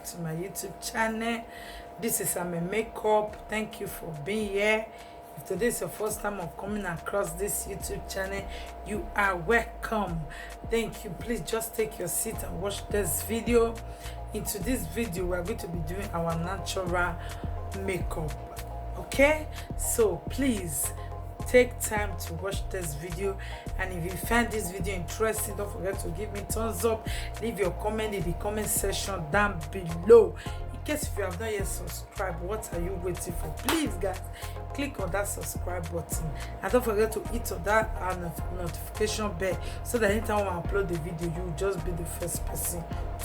back to my YouTube channel. This is Ame Makeup. Thank you for being here. If today is your first time of coming across this YouTube channel, you are welcome. Thank you. Please just take your seat and watch this video. Into this video, we are going to be doing our natural makeup. Okay, so please take time to watch this video, and if you find this video interesting, don't forget to give me thumbs up. Leave your comment in the comment section down below. In case if you have not yet subscribed, what are you waiting for? Please guys, click on that subscribe button, and don't forget to hit on that notification bell, so that anytime I upload the video, you will just be the first person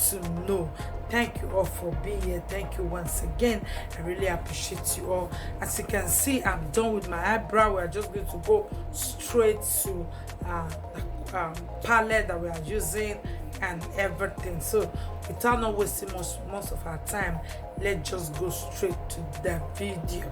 to know. Thank you all for being here. Thank you once again. I really appreciate you all. As you can see, I'm done with my eyebrow. We're just going to go straight to the palette that we are using and everything. So without not wasting most of our time, let's just go straight to the video.